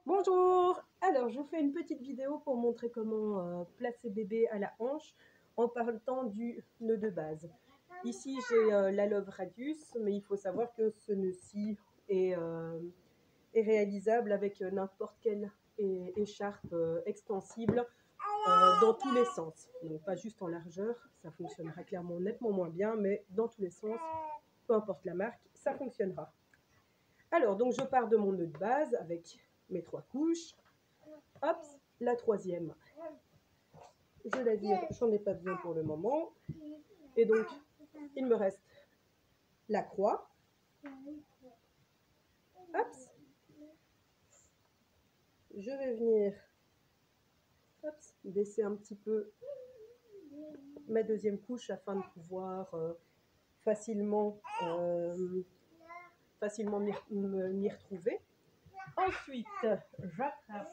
Bonjour! Alors, je vous fais une petite vidéo pour montrer comment placer bébé à la hanche en partant du nœud de base. Ici, j'ai la Love Radius, mais il faut savoir que ce nœud-ci est réalisable avec n'importe quelle écharpe extensible dans tous les sens. Donc, pas juste en largeur, ça fonctionnera clairement nettement moins bien, mais dans tous les sens, peu importe la marque, ça fonctionnera. Alors, donc je pars de mon nœud de base avec mes 3 couches. Hop, la troisième, je la vire, j'en ai pas besoin pour le moment. Et donc, il me reste la croix. Hop, je vais venir baisser un petit peu ma deuxième couche afin de pouvoir facilement m'y retrouver. Ensuite, j'attrape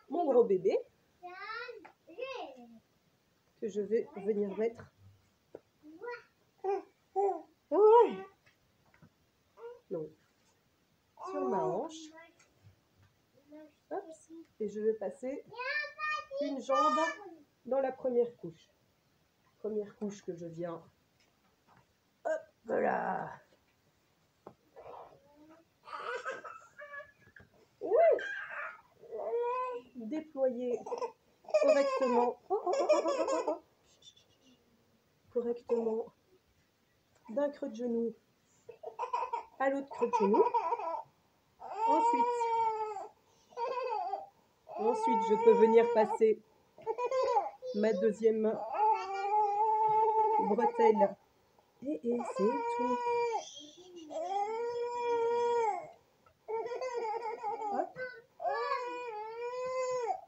mon gros bébé que je vais venir mettre donc, sur ma hanche. Hop, et je vais passer une jambe dans la première couche. Première couche que je viens. Hop, voilà. Déployer correctement. Correctement d'un creux de genou à l'autre creux de genou. Ensuite, je peux venir passer ma deuxième bretelle. Et c'est tout. Hop.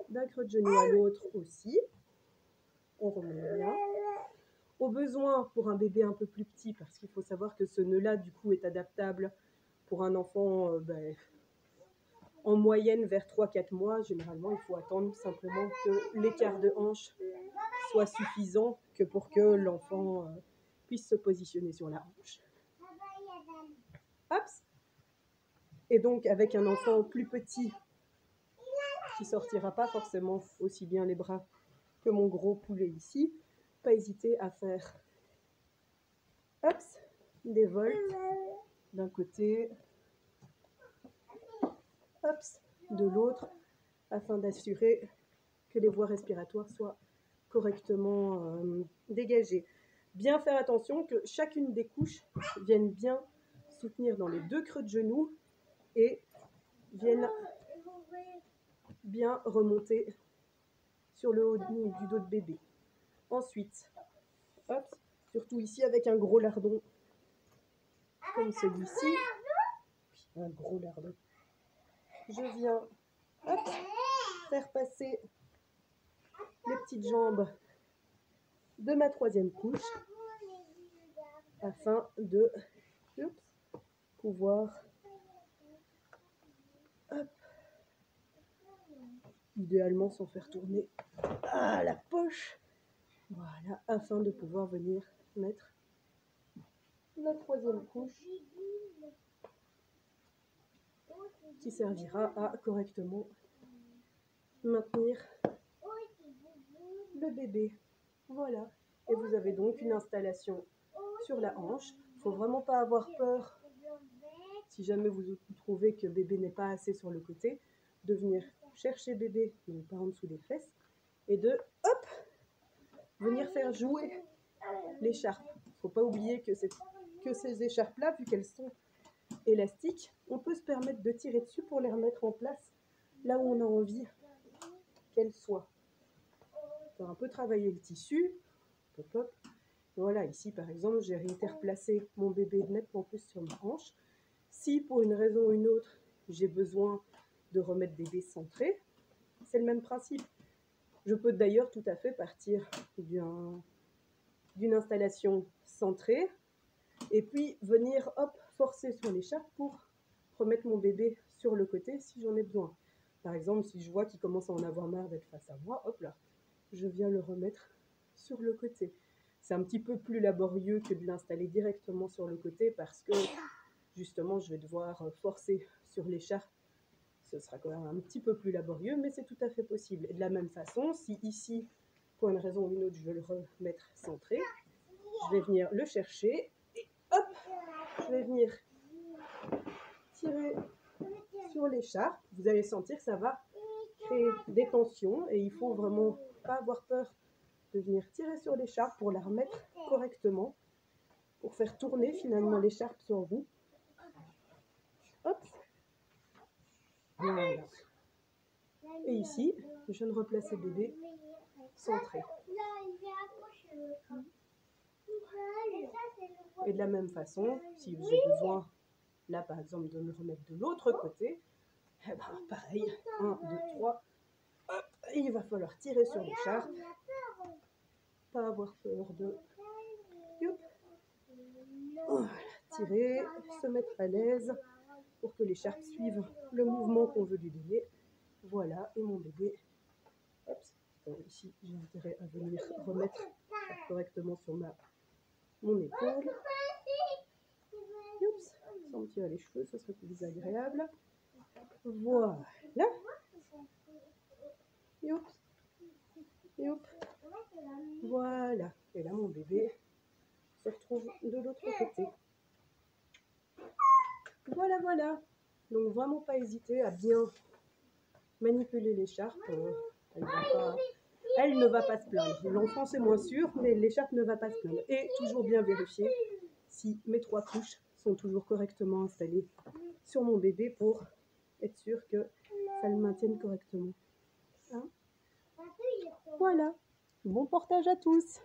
D'un creux de genou à l'autre aussi. On remet bien. Au besoin, pour un bébé un peu plus petit, parce qu'il faut savoir que ce nœud-là, du coup, est adaptable pour un enfant en moyenne vers 3-4 mois. Généralement, il faut attendre simplement que l'écart de hanche soit suffisant que pour que l'enfant puisse se positionner sur la hanche. Hop. Et donc, avec un enfant plus petit qui sortira pas forcément aussi bien les bras que mon gros poulet ici, pas hésiter à faire hop, des volts d'un côté, hop, de l'autre, afin d'assurer que les voies respiratoires soient correctement dégagées. Bien faire attention que chacune des couches vienne bien soutenir dans les deux creux de genoux et vienne bien remonter sur le haut du dos de bébé. Ensuite, hop, surtout ici avec un gros lardon comme celui-ci, un gros lardon, je viens hop, faire passer les petites jambes de ma troisième couche afin de pouvoir hop, idéalement sans faire tourner la poche, voilà, afin de pouvoir venir mettre la troisième couche qui servira à correctement maintenir le bébé. Voilà, et vous avez donc une installation sur la hanche. Il ne faut vraiment pas avoir peur, si jamais vous trouvez que bébé n'est pas assez sur le côté, de venir chercher bébé, donc pas en dessous des fesses, et de hop, venir faire jouer l'écharpe. Il ne faut pas oublier que ces écharpes-là, vu qu'elles sont élastiques, on peut se permettre de tirer dessus pour les remettre en place là où on a envie qu'elles soient. On peut un peu travailler le tissu. Hop, hop. Voilà, ici par exemple, j'ai réinterplacé mon bébé nettement plus sur ma hanche. Si pour une raison ou une autre, j'ai besoin de remettre bébé centré, c'est le même principe. Je peux d'ailleurs tout à fait partir d'une installation centrée et puis venir hop, forcer sur l'écharpe pour remettre mon bébé sur le côté si j'en ai besoin. Par exemple, si je vois qu'il commence à en avoir marre d'être face à moi, hop là, je viens le remettre sur le côté. C'est un petit peu plus laborieux que de l'installer directement sur le côté parce que justement je vais devoir forcer sur l'écharpe, ce sera quand même un petit peu plus laborieux, mais c'est tout à fait possible. Et de la même façon, si ici, pour une raison ou une autre, je veux le remettre centré, je vais venir le chercher et hop, je vais venir tirer sur l'écharpe. Vous allez sentir que ça va créer des tensions et il faut vraiment pas avoir peur de venir tirer sur l'écharpe pour la remettre correctement, pour faire tourner finalement l'écharpe sur vous. Hop. Voilà. Et ici, je viens de replacer bébé centré. Et de la même façon, si vous avez besoin, là par exemple, de me remettre de l'autre côté, eh ben, pareil, 1, 2, 3, hop, et il va falloir tirer sur l'écharpe, pas avoir peur de... Youp. Voilà, tirer, se mettre à l'aise pour que l'écharpe suive le mouvement qu'on veut lui donner. Voilà, et mon bébé, hop, bon, ici j'ai intérêt à venir remettre correctement sur mon épaule. Oups, sans me tirer les cheveux, ce serait plus désagréable. Voilà. Youp. Youp. Voilà. Et là, mon bébé se retrouve de l'autre côté. Voilà, voilà. Donc, vraiment pas hésiter à bien manipuler l'écharpe. Elle ne va pas se plaindre. L'enfant, c'est moins sûr, mais l'écharpe ne va pas se plaindre. Et toujours bien vérifier si mes 3 couches sont toujours correctement installées sur mon bébé pour être sûr que ça le maintienne correctement. Hein? Voilà. Bon portage à tous.